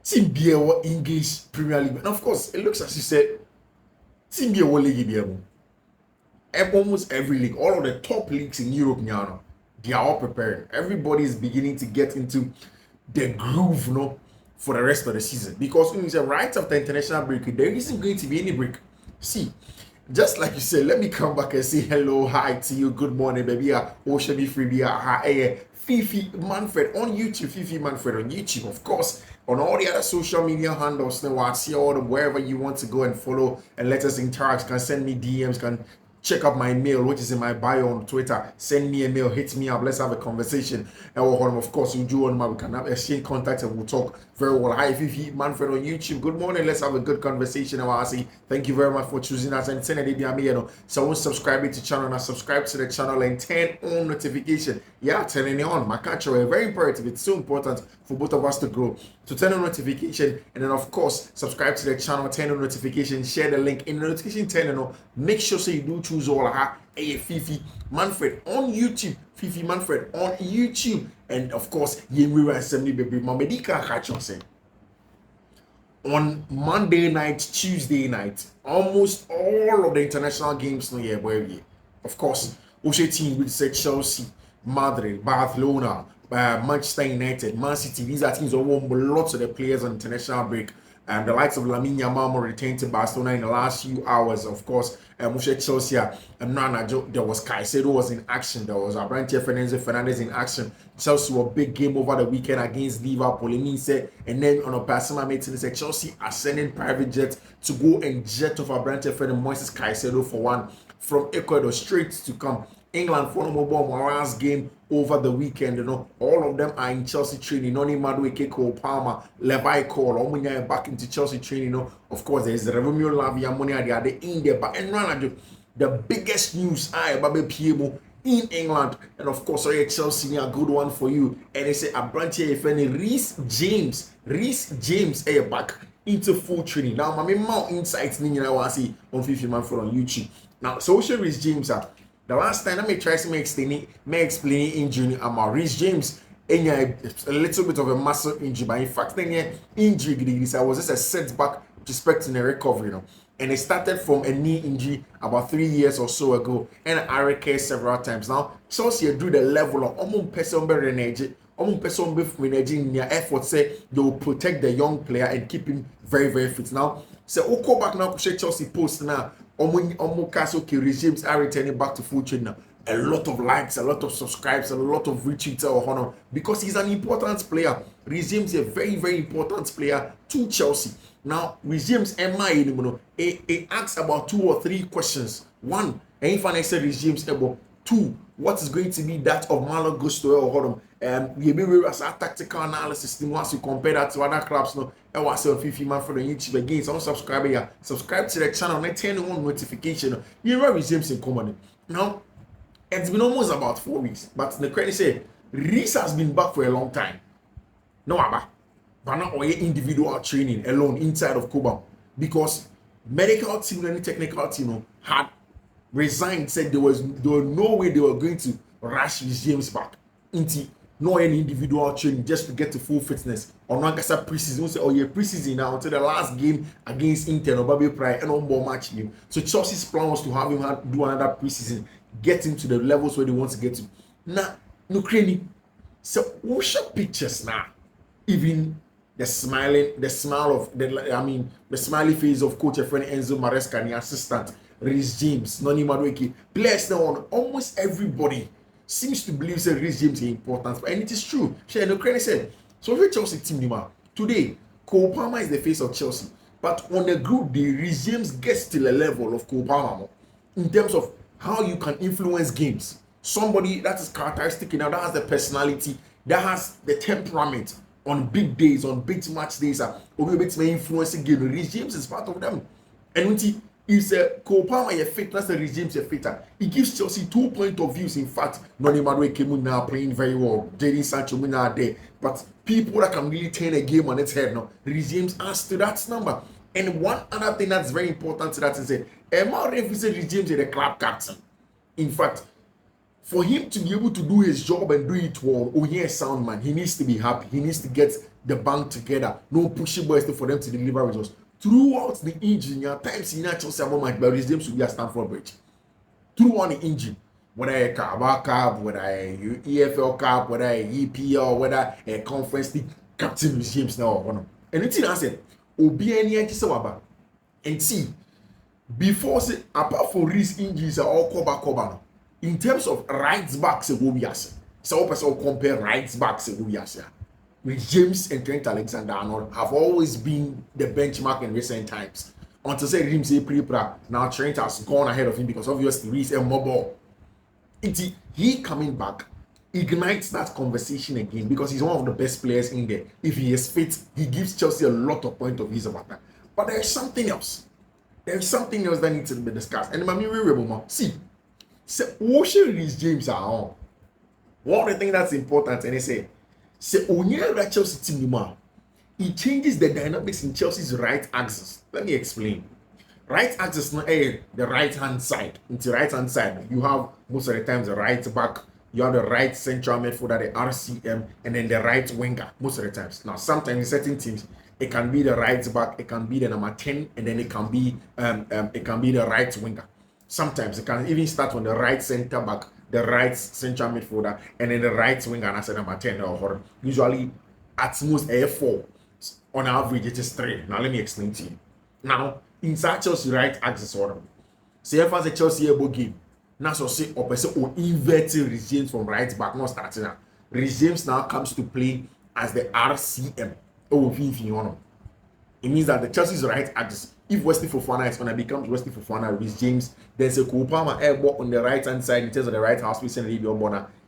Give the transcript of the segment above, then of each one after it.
Team be English Premier League. And of course, it looks as you said, Team be league. Almost every league, all of the top leagues in Europe now, they are all prepared. Everybody is beginning to get into the groove, for the rest of the season. Because when you say right after international break, there isn't going to be any break. See, just like you said, let me come back and say hello, hi to you, good morning, baby. Ocean free, hi, Fiifi-Manfred on YouTube, Fiifi-Manfred on YouTube, of course, on all the other social media handles. Now, I see all them wherever you want to go and follow and let us interact. Can send me DMs, can check out my mail, which is in my bio on Twitter. Send me a mail, hit me up. Let's have a conversation. And of course, we do on my, we can have exchange contact and we'll talk very well. Hi, Fiifi-Manfred on YouTube. Good morning. Let's have a good conversation. I say thank you very much for choosing us and sending it. So, subscribe to the channel and subscribe to the channel and turn on notification. Yeah, turning it on. My catcher, very imperative. It's so important for both of us to grow. So turn on notification and then of course subscribe to the channel, turn on notification, share the link in the notification turn on. Make sure so you do choose all Fiifi-Manfred on YouTube, Fiifi-Manfred on YouTube, and of course Yemi Assembly baby Mamedika Kachonsen. On Monday night, Tuesday night, almost all of the international games no year where of course Oshe team with say Chelsea, Madrid, Barcelona, Manchester United, Man City. These are teams that won lots of the players on international break. And the likes of Lamine Yamal returned to Barcelona in the last few hours. Of course, Chelsea and there was Caicedo was in action. There was Abrante Fernandez in action. Chelsea were big game over the weekend against Liverpool. And then on a personal meeting, said Chelsea are sending private jets to go and jet off Abrante Fernandez Caicedo for one from Ecuador straight to come. England for Morales game over the weekend, all of them are in Chelsea training. Noni Madueke, Cole Palmer, Levi Cole, Omunya back into Chelsea training. Of course, there's Romeo Lavia Money at the in there, but the biggest news Babe Piemo in England, and of course, Chelsea a good one for you. And they say Abrante Reece James back into full training. Now, my main insights I want to see on Fiifi-Manfred on YouTube. Now, social Reece James the last time, let me try to explain injury about Reece James. A little bit of a muscle injury, but in fact, injury was just a setback respecting a recovery. And it started from a knee injury about 3 years or so ago, and I recurred several times. Now, Chelsea do the level of person in their effort say they will protect the young player and keep him very, very fit. Now, so go back now to Chelsea post now. Okay, regimes are returning back to full training now. A lot of likes, a lot of subscribes, a lot of retweets or honor because he's an important player. Regimes a very, very important player to Chelsea. Now, Regimes he asks about 2 or 3 questions. One, if I said Regimes about 2, what is going to be that of Malo Gusto or Hodom? We as a tactical analysis once you compare that to other clubs. No, I was on Fiifi-Manfred on YouTube again. So subscribe to the channel and turn on notification. You know Regimes in common. Now, it's been almost about 4 weeks, but the credit say Reece has been back for a long time. No, but not all individual training alone inside of Cuba because medical team and technical team had resigned, said there was no way they were going to rush Reece James back into no any individual training just to get to full fitness. Or not as a preseason, say, preseason now until the last game against Inter or Baby Pride and on board match game. So Chelsea's plan was to have him do another preseason, get into the levels where they want to get to. Now, Ukraine. So we show pictures now. Even the smiley face of coach friend Enzo Maresca and the assistant Reece James, Noni Madueke. Players now on almost everybody seems to believe that Reece James is important, and it is true. Ukraine said, so if Chelsea team today, Cole Palmer is the face of Chelsea, but on the group day, Reece James gets to the level of Cole Palmer in terms of how you can influence games. Somebody that is characteristic enough, that has the personality, that has the temperament on big days, on big match days, or maybe it's influencing game. Reece James is part of them, and when he's a Cole Palmer a fit, that's the Reece James a fitter. He gives Chelsea 2 points of views. In fact, Noni Madueke now playing very well. Jadon Sancho now there. But people that can really turn a game on its head now, Reece James adds to that number. And one other thing that's very important to that is that Emma Reece James is the club captain. In fact, for him to be able to do his job and do it well, he is sound man. He needs to be happy. He needs to get the bank together, no pushing boys for them to deliver results. Throughout the engine, there are times in Chelsea about match, but Reece James will be a Stamford Bridge. Throughout the engine, whether a Carabao Cup, whether a EFL Cup, whether a EPL, whether a Conference League, Captain Reece James now. And it's in I said, Obi any Waba. And see, before say, apart from Reece injuries, are all cover. In terms of right backs, it will be as. So person compare right backs, it will be as. With James and Trent Alexander-Arnold have always been the benchmark in recent times. Until say him say pre-pra, now Trent has gone ahead of him because obviously Reece a mobile. He coming back ignites that conversation again because he's one of the best players in there. If he is fit, he gives Chelsea a lot of point of views about that. But there's something else. There's something else that needs to be discussed. And see, Reece James are on. One of the things that's important, and they say Chelsea team, it changes the dynamics in Chelsea's right axis. Let me explain. Right axis, the right hand side. Into right hand side, you have most of the times the right back, you have the right central midfielder, the RCM, and then the right winger most of the times. Now, sometimes in certain teams, it can be the right back, it can be the number 10, and then it can be the right winger. Sometimes it can even start on the right center back, the right central midfielder, and then the right winger, and I said number 10 or usually at most A4. On average, it is 3. Now let me explain to you. Now, inside Chelsea right axis order. Say if as a Chelsea able game, now so say or person or inverting Reece James from right back, not starting now. Reece James now comes to play as the RCM. Oh, Fiifi-Manfred. It means that the Chelsea's right axis, if Wesley Fofana is going to become Wesley Fofana, Reece James, there's a Kopama airball on the right hand side in terms of the right half space and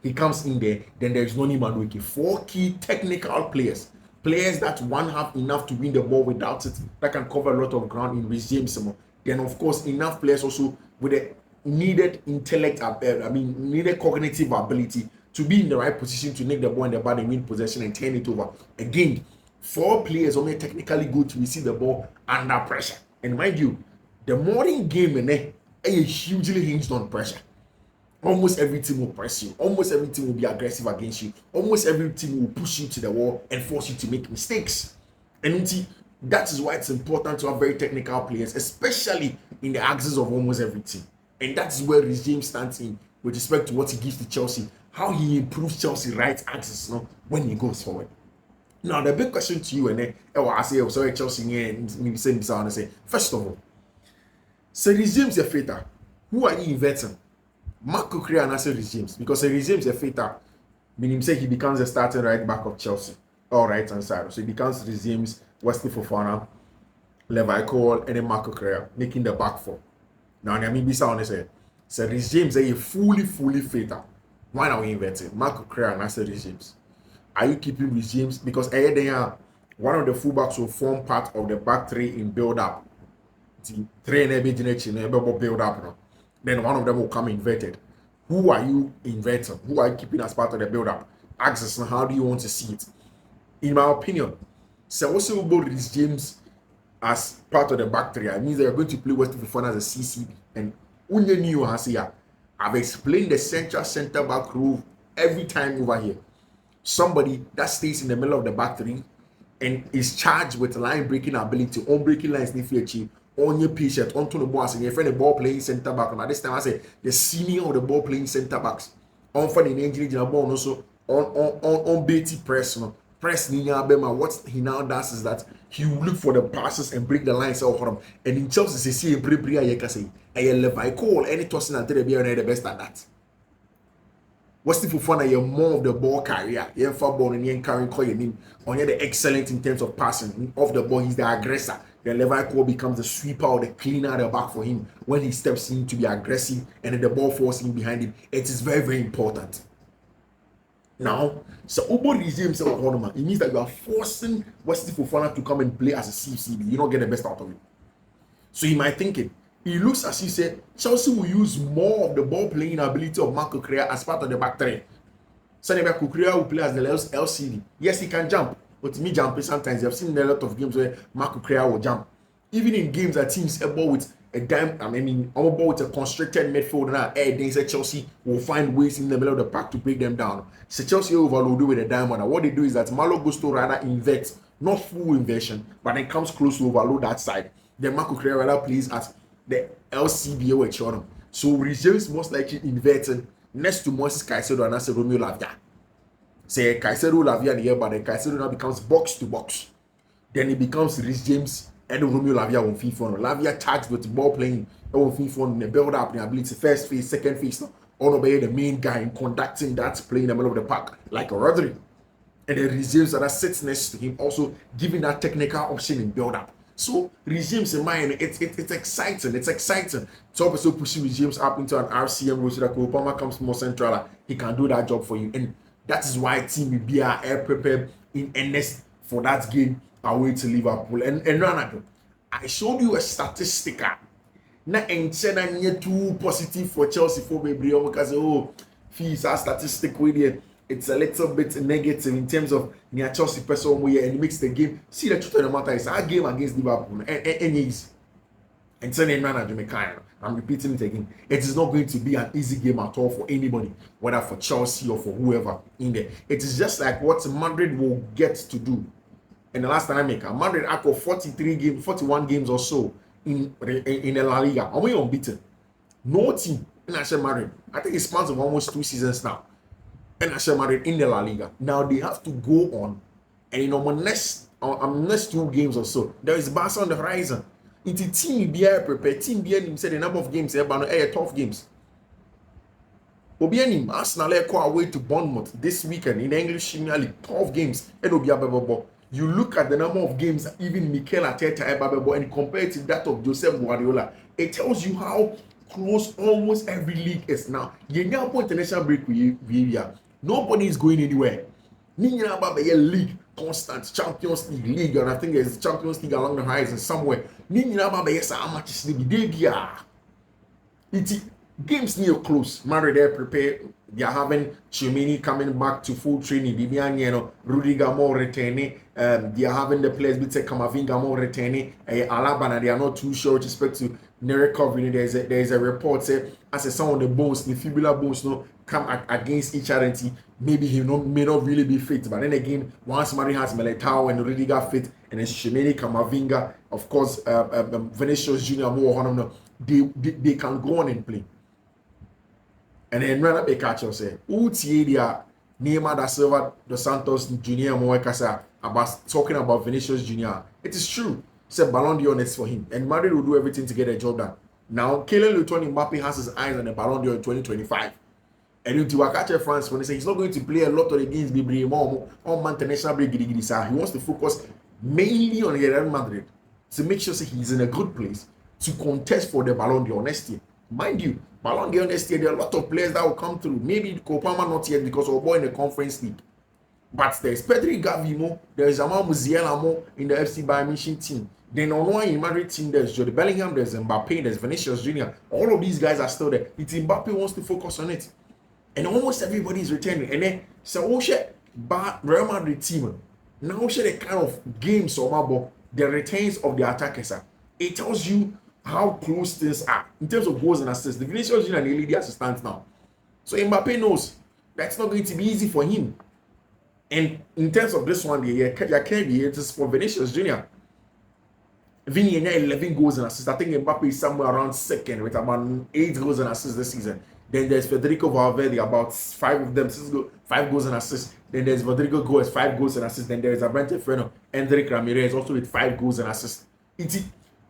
he comes in there, then there's no Nimadueke. 4 key technical players that one have enough to win the ball without it, that can cover a lot of ground in Reece James. Then of course enough players also with the needed needed cognitive ability to be in the right position to make the ball in the ball and win possession and turn it over. Again, 4 players only technically good to receive the ball under pressure. And mind you, the modern game is hugely hinged on pressure. Almost every team will press you. Almost every team will be aggressive against you. Almost every team will push you to the wall and force you to make mistakes. And that is why it's important to have very technical players, especially in the axis of almost every team. And that's where Reece James stands in with respect to what he gives to Chelsea, how he improves Chelsea right axis when he goes forward. Now, the big question to you, and I say, sorry, Chelsea, and say, first of all, so Reece James is a fighter. Who are you inverting? Mark Cucu and Reece James, because Reece James is a fighter, meaning say he becomes a starting right back of Chelsea, or right hand side. So he becomes Reece James, Wesley Fofana, Levi-Cole, and then Mark Cucu, making the back four. Now, I mean, this one say, so Reece James is a fully fighter. Why are we inverting? Mark Cucu and Reece James. Are you keeping Reece James? Because one of the fullbacks will form part of the back 3 in build-up. Build-up. Then one of them will come inverted. Who are you inverting? Who are you keeping as part of the build-up? Axis, how do you want to see it? In my opinion, so also Reece James as part of the back 3. It means they are going to play Wesley Fofana as a CCB. And I've explained the centre back rule every time over here. Somebody that stays in the middle of the back 3 and is charged with line breaking ability, on breaking lines, on your patient, onto the boss, and your friend the ball playing centre back. And at this time, I say the senior of the ball playing centre backs on for the injury, ball also on Betty press, press Nina Bema. What he now does is that he will look for the passes and break the lines out for him. And in Chelsea, see a Bria, you can say, I Levi-Cole, any tossing until they be the best at that. Wesley Fofana, you're more of the ball carrier. You're far ball and you're carrying call your name. On the excellent in terms of passing. Off the ball, he's the aggressor. The Levi-Cole becomes the sweeper or the cleaner at the back for him when he steps in to be aggressive and then the ball falls in behind him. It is very, very important. Now, so Reece James himself, it means that you are forcing Wesley Fofana to come and play as a CCB. You don't get the best out of it. So in my thinking, it looks as you said, Chelsea will use more of the ball playing ability of Mark Cucu as part of the back 3. So Cucu will play as the LCD. Yes, he can jump, but jumping sometimes. You have seen a lot of games where Mark Cucu will jump. Even in games that teams able with a dime. I mean, all about a constricted midfield now. Then say Chelsea will find ways in the middle of the park to break them down. So Chelsea overload with a diamond. And what they do is that Malo Gusto rather invert, not full inversion, but it comes close to overload that side. Then Marco Correa rather plays at the LCBA with Chornum. So Reece James most likely inverting next to Moses Caicedo and that's Romeo Lavia. Say Caicedo Lavia in the air, but then Caicedo now becomes box to box. Then it becomes Reece James and Romeo Lavia on FIFA. Lavia tags with the ball playing on FIFA, the build up, the ability, first phase, second phase. All obey the main guy in conducting that play in the middle of the park, like a Rodri. And then Reece James that sits next to him, also giving that technical option in build up. So Reece James in mind, it's exciting. It's exciting. So also pushing Reece James up into an RCM role so that Obama comes more central. He can do that job for you. And that is why team will be air prepared in earnest for that game away to Liverpool. And Ronaldo, I showed you a statistical. Na enchena too positive for Chelsea for maybe because fees are statistical with it's a little bit negative in terms of near Chelsea person and it makes the game. See, the truth of the matter is our game against Liverpool and easy. And saying I'm repeating it again. It is not going to be an easy game at all for anybody, whether for Chelsea or for whoever in there. It is just like what Madrid will get to do. And the last time I make Madrid after 41 games or so in the La Liga, only unbeaten. No team in Madrid. I think it spans of almost 2 seasons now. And Madrid in the La Liga. Now they have to go on, and next 2 games or so, there is Barca on the horizon. It's a team be prepared. Team be said the number of games tough games. Obianim Arsenal call away to Bournemouth this weekend in the English Premier League. 12 games. You look at the number of games even Mikel Arteta and compare it to that of Josep Guardiola. It tells you how close almost every league is now. International break with nobody is going anywhere. League, constant Champions League, and I think there's Champions League along the horizon somewhere. Games near close. Madrid they prepare. They are having Chimini coming back to full training. Rudiger more returning. They are having the players with Camavinga more returning. Alaba, they are not too sure with respect to the recovery. There is a report say as some of the bones, the fibular bones, come against each other. Maybe he may not really be fit. But then again, once Madrid has Militao and Rudiger fit, and then Chimini, Camavinga, of course, Vinicius Junior more, they can go on and play. And then Rana Bekacho say, Utiadia Neymar da Silva dos Santos Junior Moekasa about talking about Vinicius Junior. It is true. Said Balon d'Or is for him. And Madrid will do everything to get a job done. Now, Kylian Mbappe has his eyes on the Balon d'Or in 2025. And into Wakache France, when they say he's not going to play a lot of the games, on international break, he wants to focus mainly on Real Madrid to make sure he's in a good place to contest for the Balon d'Or next year. Mind you, Balon d'Or next year, there are a lot of players that will come through. Maybe Copama not yet because we're born in the Conference League. But there's Pedri Gavimo, there's Jamal Musiala in the FC Bayern Munich team. Then on one in Madrid team, there's Jude Bellingham, there's Mbappe, there's Vinicius Junior. All of these guys are still there. It's Mbappe wants to focus on it. And almost everybody is returning. And then, so Real Madrid team, now the kind of games or the returns of the attackers are. It tells you how close things are in terms of goals and assists. The Vinicius Junior nearly the assistant now. So Mbappe knows that's not going to be easy for him. And in terms of this one, it is for Vinicius Junior. Vinny 11 goals and assists. I think Mbappe is somewhere around second with about 8 goals and assists this season. Then there's Federico Valverde, about 5 of them, 5 goals and assists. Then there's Rodrigo Goes, 5 goals and assists. Then there's Abrante Freno, Endrick Ramirez, also with 5 goals and assists.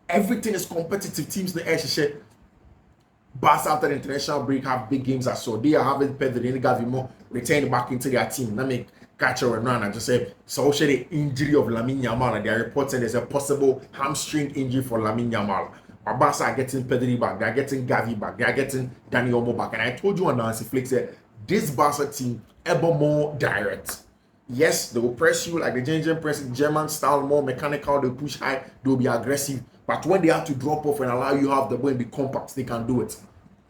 Everything is competitive. Teams in the air, Barca after the international break have big games as so. They are having Pedri and Gavimo return back into their team. Let me catch her and run and just say, so the injury of Lamine Yamal, and they are reporting there's a possible hamstring injury for Lamine Yamal. Barca are getting Pedri back, they are getting Gavi back, they are getting Dani Olmo back. And I told you on Nancy Flick said, this Barca team ever more direct. Yes, they will press you like the German style, more mechanical, they push high, they'll be aggressive. But when they have to drop off and allow you to have the ball and be compact, they can do it.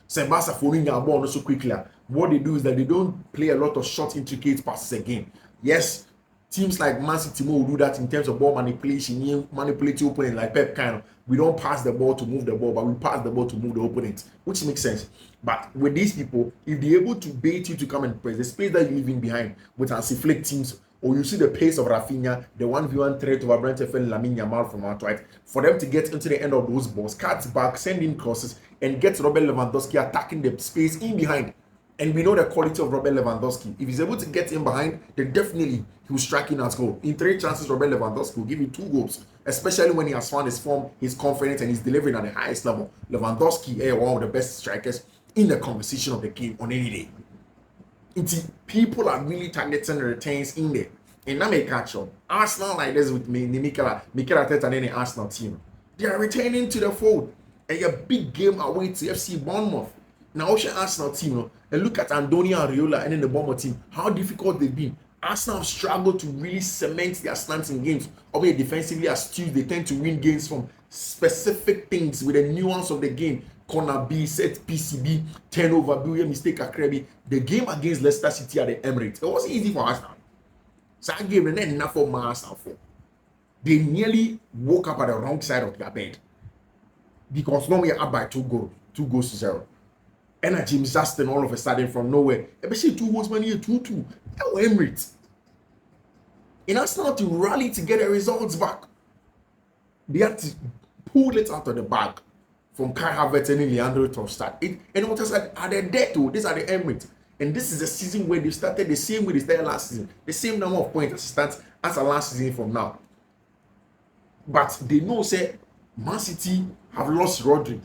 So Barca following their ball so quickly. What they do is that they don't play a lot of short, intricate passes again. Yes, Teams like Man City will do that in terms of ball manipulation, manipulate your opponent like Pep kind of. We don't pass the ball to move the ball, but we pass the ball to move the opponent, which makes sense. But with these people, if they're able to bait you to come and press the space that you're leaving behind with anti-flick teams, or you see the pace of Rafinha, the 1v1 threat over Brentford and Lamine Yamal from outright, for them to get into the end of those balls, cut back, send in crosses, and get Robert Lewandowski attacking the space in behind. And we know the quality of Robert Lewandowski. If he's able to get in behind, then definitely he will strike in as goal. In 3 chances, Robert Lewandowski will give you 2 goals, especially when he has found his form, his confidence, and he's delivering at the highest level. Lewandowski is one of the best strikers in the conversation of the game on any day. People are really targeting the returns in there. And now may catch up. Arsenal like this with me, Mikel Arteta and any Arsenal team. They are returning to the fold. And a big game away to FC Bournemouth. Now, Ocean Arsenal team, and look at Antonio Areola and then the Bournemouth team, how difficult they've been. Arsenal have struggled to really cement their stance in games. Although defensively astute, they tend to win games from specific things with the nuance of the game. Corner B, set PCB, turnover, B, mistake, Akrebi. The game against Leicester City at the Emirates, it wasn't easy for Arsenal. So I gave them enough for Arsenal for. They nearly woke up at the wrong side of their bed. Because now we are up by 2 goals to 0. And James Justin all of a sudden from nowhere. Especially 2 goals, man, 2-2. That was Emirates. In Arsenal to rally to get the results back. They had to pull it out of the bag from Kai Havertz and Leandro Trossard. And what I said, are they there too? These are the Emirates. And this is a season where they started the same way they started last season. The same number of points as stands as a last season from now. But they know, say, Man City have lost Rodri.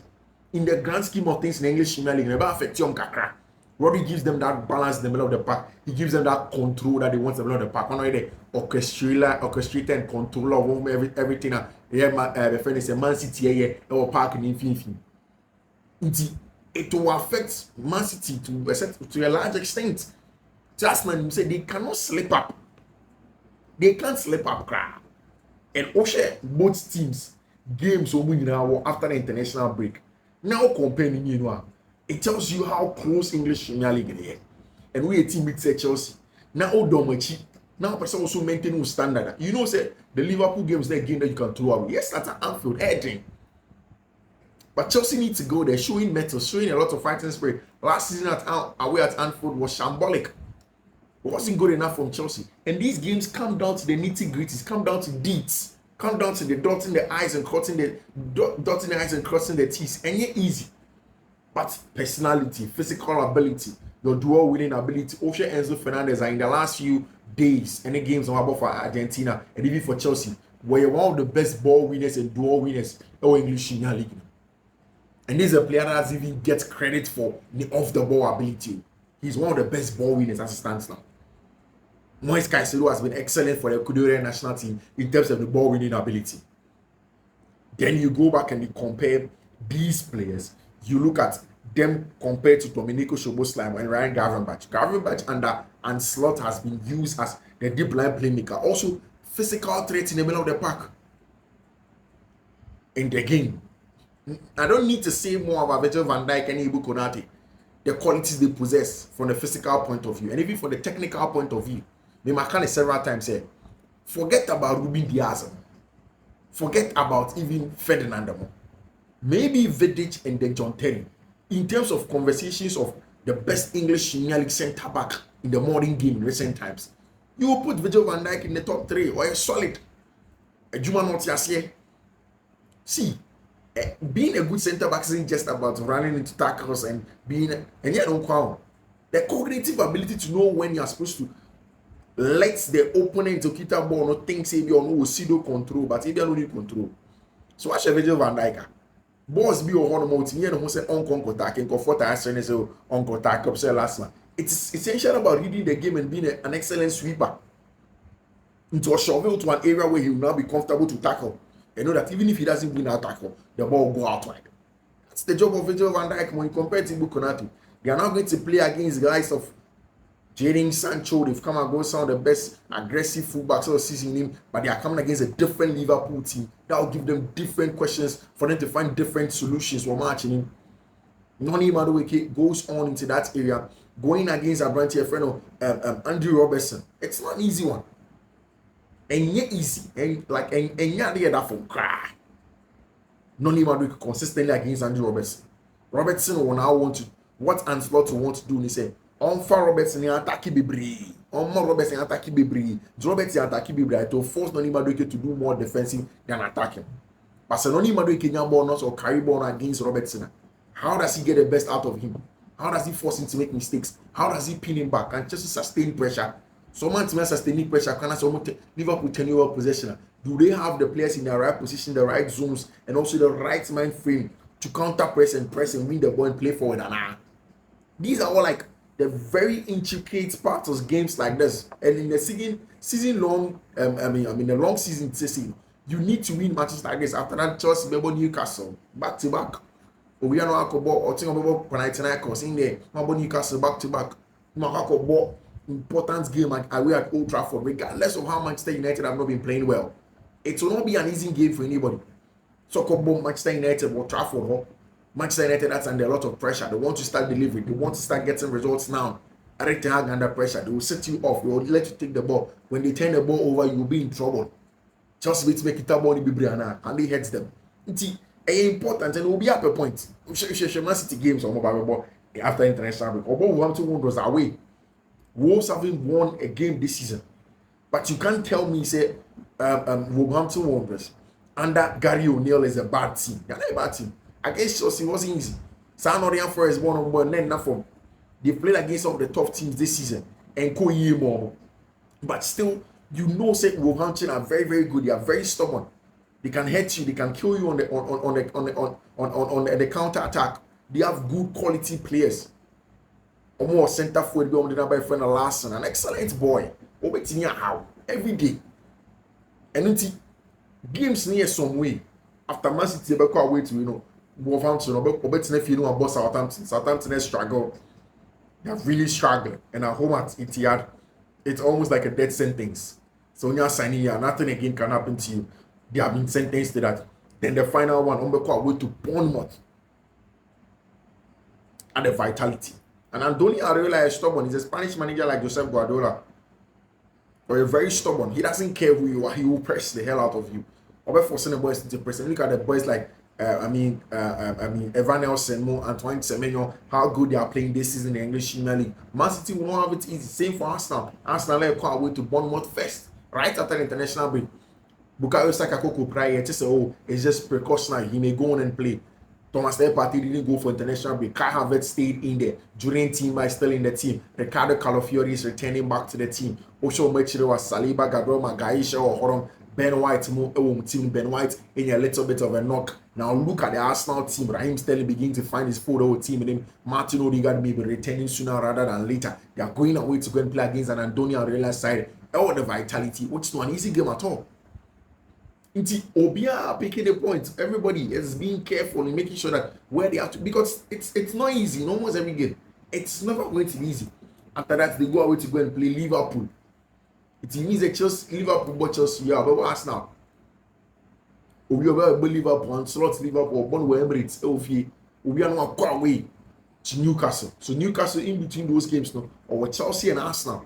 In the grand scheme of things in the English Premier League, never affect you on Kakra. Rodri gives them that balance in the middle of the park. He gives them that control that they want in the middle of the park. One of the orchestrator and controller of everything. The friend is a Man City here, or park in Fiifi. It will affect Man City to a large extent. Just man say they cannot slip up. They can't slip up, crap. And Oshe, both teams, games after the international break. Now comparing, it tells you how close English Premier League is. And we a team with Chelsea. Now Odomachi. Now person also maintain standard. You know, say the Liverpool games that game that you can throw away. Yes, that's an Anfield edging. But Chelsea need to go there, showing mettle, showing a lot of fighting spirit. Last season away at Anfield was shambolic. It wasn't good enough from Chelsea. And these games come down to the nitty-gritties, come down to deeds. Come down to the dotting the I's and crossing the T's. And yet easy. But personality, physical ability, your dual winning ability. Oshe Enzo Fernandez are in the last few days, any games on about for Argentina and even for Chelsea, were one of the best ball winners and dual winners in English Premier League. And this is a player that doesn't even get credit for the off-the-ball ability. He's one of the best ball winners as it stands now. Moise Caicedo has been excellent for the Ecuadorian national team in terms of the ball winning ability. Then you go back and you compare these players. You look at them compared to Domenico Szoboszlai and Ryan Gravenberch. Gravenberch under Ancelotti has been used as the deep line playmaker. Also, physical threat in the middle of the park. In the game. I don't need to say more about Virgil van Dijk and Ibu Konate. The qualities they possess from the physical point of view and even from the technical point of view. Makane several times said, forget about Ruben Diaz. Forget about even Ferdinand. Maybe Vidic and then John Terry. In terms of conversations of the best English Premier League centre back in the modern game in recent times, you will put Virgil van Dijk in the top 3 or a solid. Juma Notiasie. See, being a good centre back isn't just about running into tackles and being, and yet don't count. The cognitive ability to know when you are supposed to let the opponent to keep that ball, not think say you no pseudo control, but if you don't need control. So watch Virgil van Dijk. Balls be on one more team, who say on attack and comfort and say on attack up say last man. It's essential about reading the game and being an excellent sweeper. Into a shovel to an area where he will now be comfortable to tackle. You know that even if he doesn't win that tackle, the ball will go outward. That's the job of Virgil van Dijk when you compare to Ibu Konate. They are now going to play against guys of Jadon Sancho. They've come against some of the best aggressive fullbacks of the season, but they are coming against a different Liverpool team that will give them different questions for them to find different solutions while matching him. Noni Madueke goes on into that area, going against a branch friend of Andrew Robertson. It's not an easy one. and yet easy and like and yeah they that from cry. None even do consistently against Andrew Robertson. Robertson will now want to what Ancelotti will want to do. He say on for Robertson attack Bibri. On more Robertson attack Bibri. Robertson attack Bibri to force Noni Madueke to do more defensive than attacking. But Noni Madueke can ball not or carry ball against Robertson. How does he get the best out of him? How does he force him to make mistakes? How does he pin him back and just sustain pressure? Someone to sustain pressure can Liverpool tenure possession. Do they have the players in the right position, the right zones, and also the right mind frame to counter press and win the ball and play forward? These are all like the very intricate parts of games like this. And in the season long, the long season, you need to win matches like this. After that, Chelsea, Newcastle, back to back. We are not or think about Panathinaikos in there. Newcastle back to back. Important game away at Old Trafford, regardless of how Manchester United have not been playing well. It will not be an easy game for anybody. So Manchester United or Trafford, Manchester United that's under a lot of pressure. They want to start delivering. They want to start getting results now. Eric Ten Hag under pressure. They will set you off. They will let you take the ball. When they turn the ball over, you will be in trouble. Chelsea will make it a ball and they hit them. It's important and it will be up a point. Man City games on mobile after international break. Although Wolverhampton was away. Wolves haven't won a game this season. But you can't tell me, say, Wolverhampton Wanderers under Gary O'Neill is a bad team. They're not a bad team. Against Chelsea, it wasn't easy. Nottingham Forest won on one, then nothing. They played against some of the tough teams this season and more. But still, you know, say Wolverhampton are very, very good. They are very stubborn. They can hurt you. They can kill you on the counter attack. They have good quality players. More center forward be on the number friend Larson, an excellent boy. How every day. And until games near some way after Man City be go away to Wolverhampton or if you know about Southampton. Southampton has struggled. They have really struggled. And at home at Etihad, it's almost like a death sentence. So when you're signing here, nothing again can happen to you. They have been sentenced to that. Then the final one, away to Bournemouth at the Vitality. And Andoni Areola is stubborn. He's a Spanish manager like Josep Guardiola. But you're very stubborn. He doesn't care who you are. He will press the hell out of you. Or forcing the boys to press. And look at the boys like Evan Nelson, Antoine Semenyo, how good they are playing this season in the English Premier League. Man City will not have it easy. Same for Arsenal. Arsenal will come away to Bournemouth first, right after the international break. Bukayo Saka Coco prior to say, it's just precautionary. He may go on and play. Thomas Partey didn't go for international break. Kai Havertz stayed in there. Julian Timber is still in the team. Ricardo Calafiori is returning back to the team. Osho Mechire was Saliba, Gabriel Magalhaes, or Horon. Ben White, team Ben White in a little bit of a knock. Now look at the Arsenal team. Raheem Sterling beginning to find his photo team in him. Martin Odegaard may be returning sooner rather than later. They are going away to go and play against an Antonio Areola side. Oh, the Vitality, which is not an easy game at all. Obia picking the point. Everybody is being careful in making sure that where they have to, because it's not easy in almost every game. It's never going to be easy. After that, they go away to go and play Liverpool. It means that Chelsea, Liverpool, but Chelsea, yeah, but Arsenal. We are Liverpool and slot Liverpool, born with Emirates, we are not go away to Newcastle. So Newcastle in between those games now, or Chelsea and Arsenal.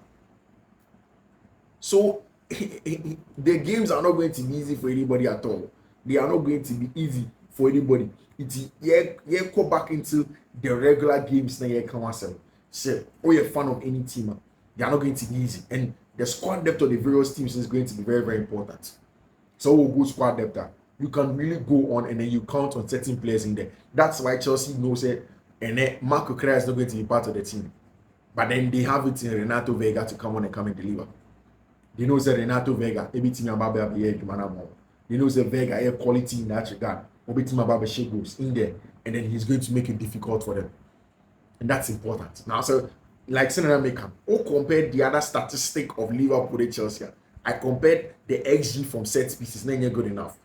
So the games are not going to be easy for anybody at all. They are not going to be easy for anybody. It's go back into the regular games now. You come ourselves. So, you're a fan of any team, they are not going to be easy. And the squad depth of the various teams is going to be very, very important. So we'll go squad depth. You can really go on and then you count on certain players in there. That's why Chelsea knows it. And then Marco Correa is not going to be part of the team. But then they have it in Renato Vega to come on and come and deliver. They know that Renato Vega, every team about to be they know that Vega have quality in that regard. Every team about to goes in there, and then he's going to make it difficult for them, and that's important. Now, so like Senator Maker, who compared the other statistic of Liverpool and Chelsea? I compared the XG from set pieces. Not good enough.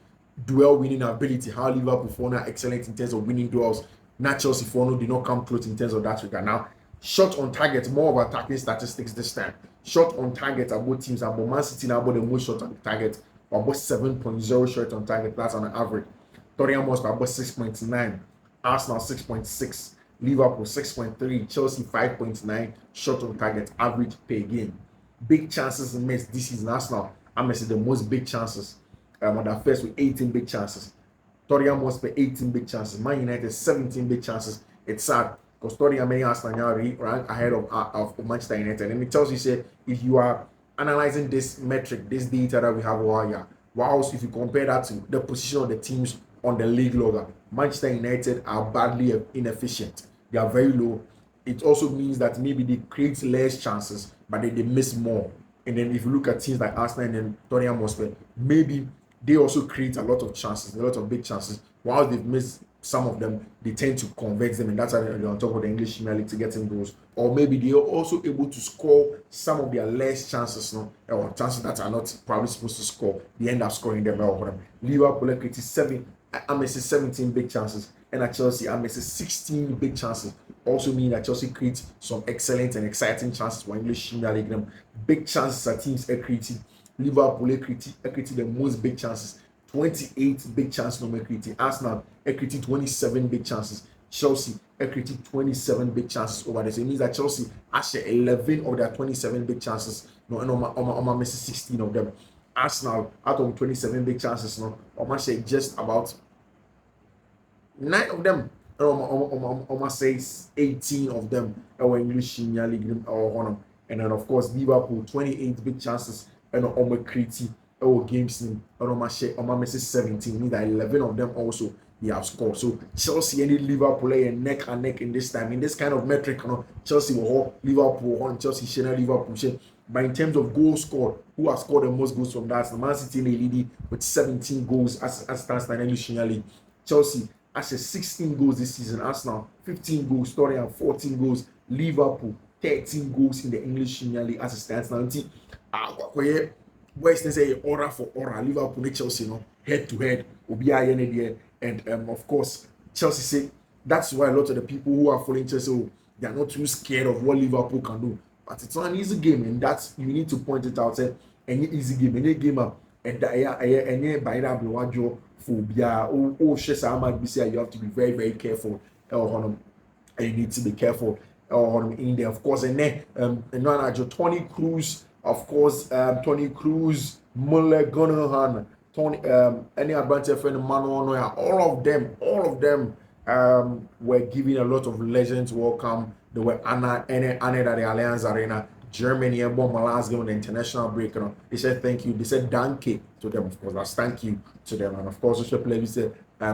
Duel winning ability. How Liverpool for are excellent in terms of winning duels. Not Chelsea for did not come close in terms of that regard. Now, shot on target, more of attacking statistics this time. Shot on target are both teams. About Man City now about the most shot on target. About 7.0 shot on target. That's on average. Tottenham was about 6.9. Arsenal 6.6. Liverpool 6.3. Chelsea 5.9 shot on target average per game. Big chances missed this season. Arsenal I'm going to say the most big chances. On that first with 18 big chances. Tottenham Hotspur 18 big chances. Man United 17 big chances. It's sad because Tottenham and Arsenal rank ahead of Manchester United. And it tells you, say, if you are analyzing this metric, this data that we have over here, whilst if you compare that to the position of the teams on the league logger, Manchester United are badly inefficient. They are very low. It also means that maybe they create less chances, but they miss more. And then if you look at teams like Arsenal and then Tottenham Hotspur, maybe they also create a lot of chances, a lot of big chances. While they've missed some of them, they tend to convert them, and that's why they're on top of the English Premier League to get in goals. Or maybe they are also able to score some of their less chances, no, or chances that are not probably supposed to score. They end up scoring them. Liverpool created 17 big chances, and at Chelsea, I missed 16 big chances. Also mean that Chelsea creates some excellent and exciting chances for English Premier League. Them big chances that teams are creating. Liverpool created the most big chances. 28 big chances no creating. Arsenal created 27 big chances. Chelsea created 27 big chances over there. So it means that Chelsea actually 11 of their 27 big chances. No, and on missing 16 of them. Arsenal out of 27 big chances, no, I say just about 9 of them. Almost say 18 of them are English Premier League or and then of course Liverpool 28 big chances and almost creative games in almost 17. Means that 11 of them also they have scored. So Chelsea and Liverpool are neck and neck in this time. In this kind of metric, Chelsea will Liverpool Chelsea share Liverpool share. But in terms of goals scored, who has scored the most goals from that? The Man City leading with 17 goals as stands in the English Premier League. Chelsea has 16 goals this season. Arsenal 15 goals. Tottenham 14 goals. Liverpool 13 goals in the English Premier League as it stands now. West say aura for aura. Liverpool and Chelsea, head to head. And of course, Chelsea say that's why a lot of the people who are following Chelsea, they are not too scared of what Liverpool can do. But it's not an easy game, and that's you need to point it out. Say any easy game, any game up, and any by that blow phobia. You have to be very, very careful. And you need to be careful in there, of course. And then Tony Cruz, of course, Tony Cruz, Muller, Gunnahan, Tony, any advantage friend, Manuel, all of them were giving a lot of legends welcome. They were honored at the Allianz Arena. Germany and last game on the international break. They said thank you. They said danke to them, of course. That's thank you to them. And of course, social players said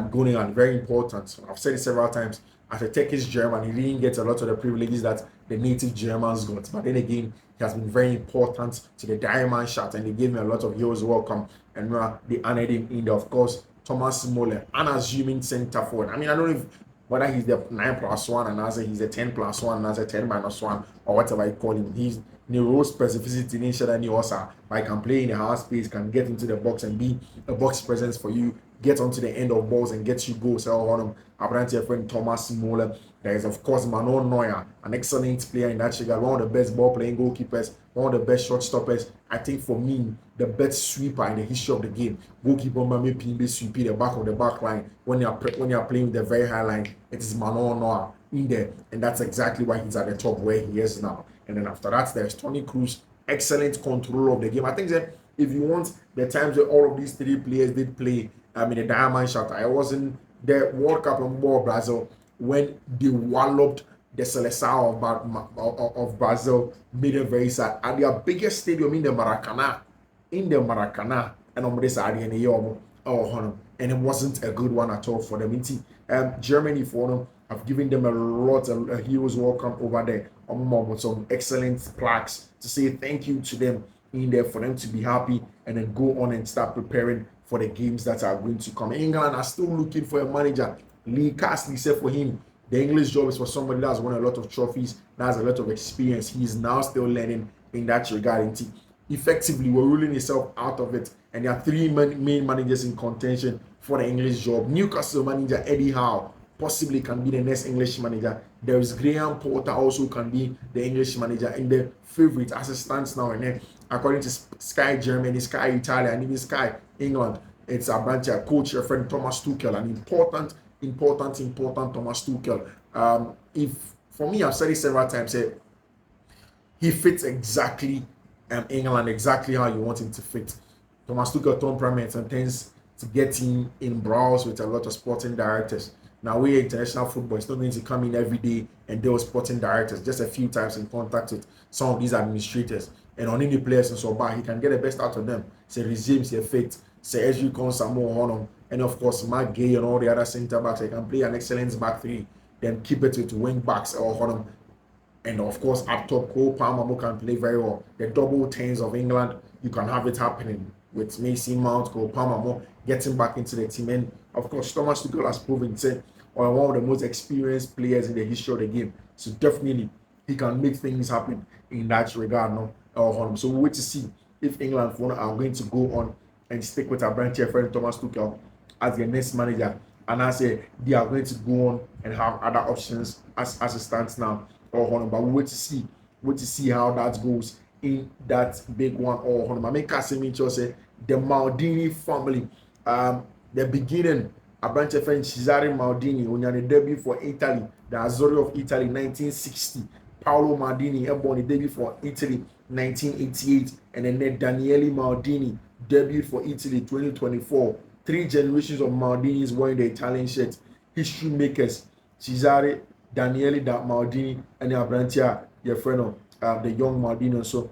going on very important. I've said it several times. As a Turkish German, he didn't get a lot of the privileges that the native Germans got. But then again, he has been very important to the diamond shot, and they gave me a lot of heroes welcome. And they honored him in there. Of course, Thomas Muller, unassuming center forward. I mean, I don't know if whether he's the 9+1 and as he's a 10+1 and as a 10-1 or whatever you call him. He's role specificity in each other. I can play in the half space, can get into the box and be a box presence for you, get onto the end of balls and get you goals. Apparently, your friend Thomas Muller. There is, of course, Manon Neuer, an excellent player in that regard, one of the best ball playing goalkeepers, one of the best shot stoppers. I think for me, the best sweeper in the history of the game. Goalkeeper Mami Pimbe sweeping the back of the back line when you are playing with the very high line. It is Manon Neuer in there, and that's exactly why he's at the top where he is now. And then after that, there's Tony Cruz, excellent control of the game. I think that if you want the times where all of these three players did play in the diamond shot, I was in the World Cup in Brazil when they walloped the Seleção of Brazil, made it very sad. At their biggest stadium in the Maracanã, and on this side in the and it wasn't a good one at all for them. Germany for them have given them a lot of heroes welcome over there. With some excellent plaques to say thank you to them in there for them to be happy and then go on and start preparing for the games that are going to come. England are still looking for a manager. Lee Castley said for him, the English job is for somebody that's won a lot of trophies, that has a lot of experience. He's now still learning in that regard. Effectively, we're ruling himself out of it. And there are three main managers in contention for the English job. Newcastle manager Eddie Howe possibly can be the next English manager. There is Graham Potter also can be the English manager. And the favorite as it stands now, and then according to Sky Germany, Sky Italy, and even Sky England, it's a bunch of coach, your friend Thomas Tuchel, an important Thomas Tuchel. If for me, I've said it several times, he fits exactly England, exactly how you want him to fit. Thomas Tuchel temperament and tends to get in brawls with a lot of sporting directors. Now we're international football. It's not going to come in every day and deal with sporting directors. Just a few times in contact with some of these administrators. And on any players and so on, he can get the best out of them. Say Reece James, fit. Say Ezri Konsa, Honor, and of course Mark Gay and all the other centre backs. They can play an excellent back three. Then keep it with wing backs or Honor. And of course, up top, Cole Palmer can play very well. The double tens of England, you can have it happening with Mason Mount, Cole Palmer getting back into the team. And of course, Thomas Tuchel has proven to or one of the most experienced players in the history of the game. So definitely, he can make things happen in that regard. No, so we'll wait to see if England are going to go on and stick with our branch friend Thomas Tuchel as their next manager. And I say they are going to go on and have other options as it stands now. But we'll wait to see how that goes in that big one. I make Casemiro say the Maldini family, the beginning. A branch of friend Cesare Maldini, when you're debut for Italy, the Azzurri of Italy, 1960. Paolo Maldini, born the debut for Italy, 1988, and then Daniele Maldini, debut for Italy, 2024. 3 generations of Maldinis wearing the Italian shirt. History makers, Cesare, Daniele Maldini, and Abrantia, your friend of the young Maldini, so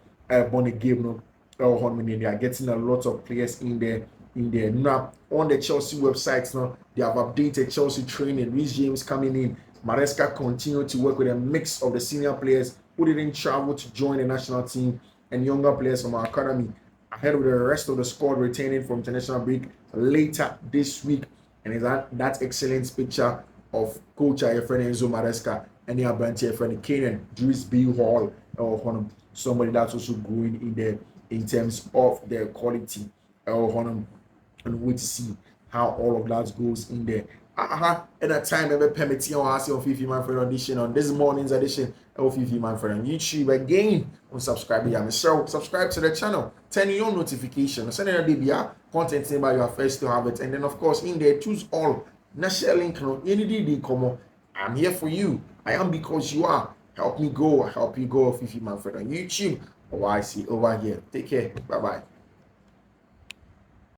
born a game, no, they are getting a lot of players in there. Now on the Chelsea website now they have updated Chelsea training. Reece James coming in. Maresca continued to work with a mix of the senior players who didn't travel to join the national team and younger players from our academy ahead of the rest of the squad returning from international break later this week. And is that excellent picture of coach Enzo Maresca and the branch friend Kenan Juice B Hall or somebody that's also growing in there in terms of their quality. And wait to see how all of that goes in there. At that time, ever permitting or asking on Fiifi-Manfred audition on this morning's edition of Fiifi-Manfred on YouTube. Again, on subscribe, so subscribe to the channel, turn your notification, send a DBR content about your first to have it, and then of course in there choose all. National link, I'm here for you. I am because you are. Help me go, Fiifi-Manfred on YouTube. Or I see over here. Take care. Bye bye.